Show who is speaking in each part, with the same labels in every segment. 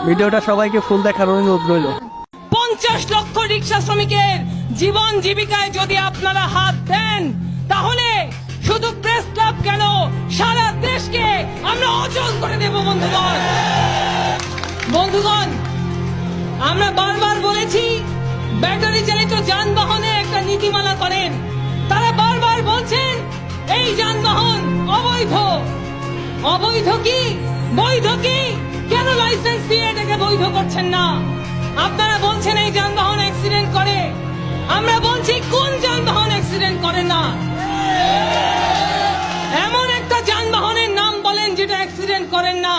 Speaker 1: ভিডিওটা সবাইকে ফুল দেখার অনুরোধ রইল।
Speaker 2: 50 লক্ষ রিক্সা শ্রমিকের জীবন জীবিকায় যদি আপনারা হাত দেন, তাহলে শুধু প্রেস ক্লাব কেন, সারা দেশকে আমরা অচল করে দেব। বন্ধুগণ, আমরা বারবার বলেছি ব্যাটারি চালিত যানবাহনে একটা নীতিমালা করেন। তারা বারবার বলছেন এই যানবাহন অবৈধ। অবৈধ কি বৈধ কি? কেন লাইসেন্স দিয়ে এটাকে বৈধ করছেন না? আপনারা বলছেন এই যানবাহন অ্যাক্সিডেন্ট করে। আমরা বলছি কোন যানবাহন অ্যাক্সিডেন্ট করে না? এমন একটা যানবাহনের নাম বলেন যেটা অ্যাক্সিডেন্ট করেন না।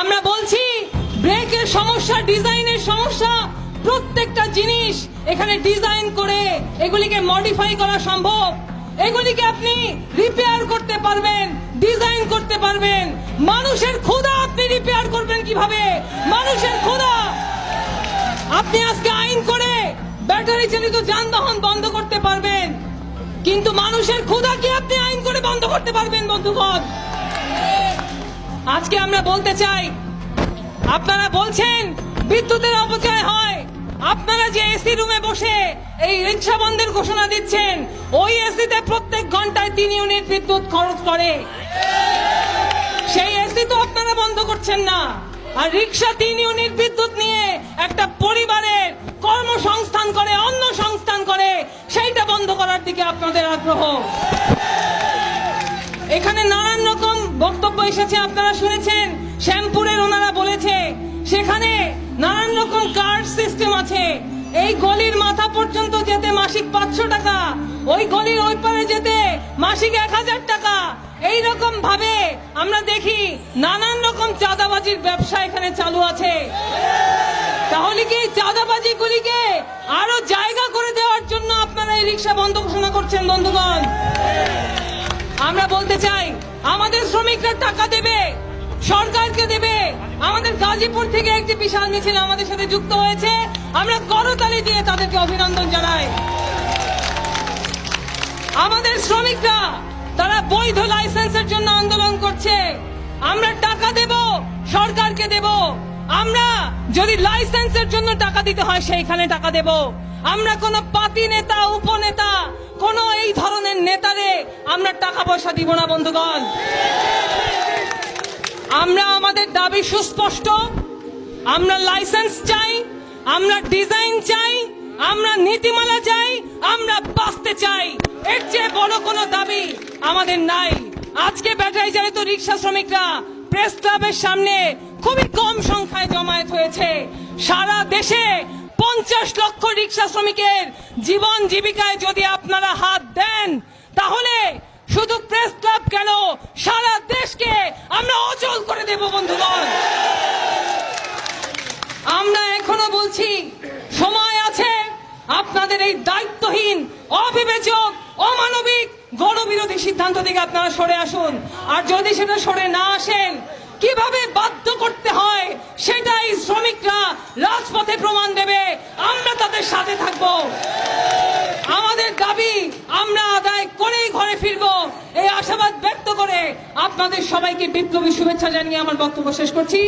Speaker 2: আমরা বলছি ব্রেকের সমস্যা, ডিজাইনের সমস্যা, প্রত্যেকটা জিনিস এখানে ডিজাইন করে এগুলিকে মডিফাই করা সম্ভব। এগুলিকে আপনি রিপেয়ার করতে পারবেন, ডিজাইন করতে পারবেন। মানুষের ক্ষুধা আপনি রিপেয়ার করবেন কিভাবে? মানুষের ক্ষুধা আপনি আজকে আইন করে ব্যাটারি চালিত যানবাহন বন্ধ করতে পারবেন, কিন্তু মানুষের ক্ষুধা কি আপনি আইন করে বন্ধ করতে পারবেন? বন্ধুগণ, আজকে আমরা বলতে চাই, আপনারা বলছেন বিদ্যুতের অপচয় হয়। আপনারা যে এসি রুমে বসে এই রিক্সা বন্ধের ঘোষণা দিচ্ছেন, ওই এসিতে প্রত্যেক ঘন্টায় 3 ইউনিট বিদ্যুৎ খরচ করে। সেই এসি তো আপনারা বন্ধ করছেন না, আর রিক্সা 3 ইউনিট বিদ্যুৎ নিয়ে একটা পরিবারের কর্মসংস্থান করে, অন্য সংস্থান করে, সেইটা বন্ধ করার দিকে আপনাদের আগ্রহ। এখানে নানান রকম বক্তব্য এসেছে, আপনারা শুনেছেন। শ্যামপুরের ওনারা বলেছে সেখানে নানান রকম কার্ড সিস্টেম আছে। এই গলির মাথা পর্যন্ত যেতে মাসিক 500 টাকা, ওই গলির ওই পারে যেতে মাসিক 1000 টাকা। এই রকম ভাবে আমরা দেখি নানান রকম চাঁদাবাজির ব্যবসা এখানে চালু আছে। তাহলে কি চাঁদাবাজি গুলিকে আরো জায়গা করে দেওয়ার জন্য আপনারা এই রিক্সা বন্ধ ঘোষণা করছেন? বন্ধুগণ, আমরা বলতে চাই আমাদের শ্রমিকরা টাকা দেবে, সরকারকে দেবে। আমাদের গাজীপুর থেকে একটি বিশাল মিছিল আমাদের সাথে যুক্ত হয়েছে, আমরা করতালি দিয়ে তাদেরকে অভিনন্দন জানাই। আমাদের শ্রমিকরা তারা বৈধ লাইসেন্সের জন্য আন্দোলন করছে। আমরা টাকা দেব, সরকারকে দেব। আমরা যদি লাইসেন্সের জন্য টাকা দিতে হয় সেইখানে টাকা দেব। আমরা কোন পাতি নেতা, উপনেতা, কোন এই ধরনের নেতারে আমরা টাকা পয়সা দিব না। বন্ধুগণ, আমরা আমাদের দাবি সুস্পষ্ট। আমরা লাইসেন্স চাই, আমরা ডিজাইন চাই, আমরা নীতিমালা চাই, আমরা বাঁচতে চাই। এর চেয়ে বড় কোনো দাবি আমাদের নাই। আজকে ব্যাটারি চালিত রিক্সা শ্রমিকরা প্রেস ক্লাবের সামনে খুবই কম সংখ্যায় জমায়েত হয়েছে। সারা দেশে 50 লক্ষ রিক্সা শ্রমিকের জীবন জীবিকায় যদি আপনারা হাত দেন, তাহলে শুধু প্রেস ক্লাব কেন, সারা দেশকে আমরা অচল করে দেব। বন্ধুগণ, আমরা এখনো বলছি সময় আছে। আপনাদের এই দায়িত্বহীন, অবিবেচক, অমানবিক, গণবিরোধী সিদ্ধান্ত থেকে আপনারা সরে আসুন। আর যদি সেটা সরে না আসেন, কিভাবে বাধ্য করতে হয় সেটাই শ্রমিকরা রাজপথে প্রমাণ দেবে। আমরা তাদের সাথে থাকব। আমাদের দাবি আমরা আদায় করেই ঘরে ফিরবো, এই আশাবাদ ব্যক্ত করে আপনাদের সবাইকে বিপ্লবী শুভেচ্ছা জানিয়ে আমার বক্তব্য শেষ করছি।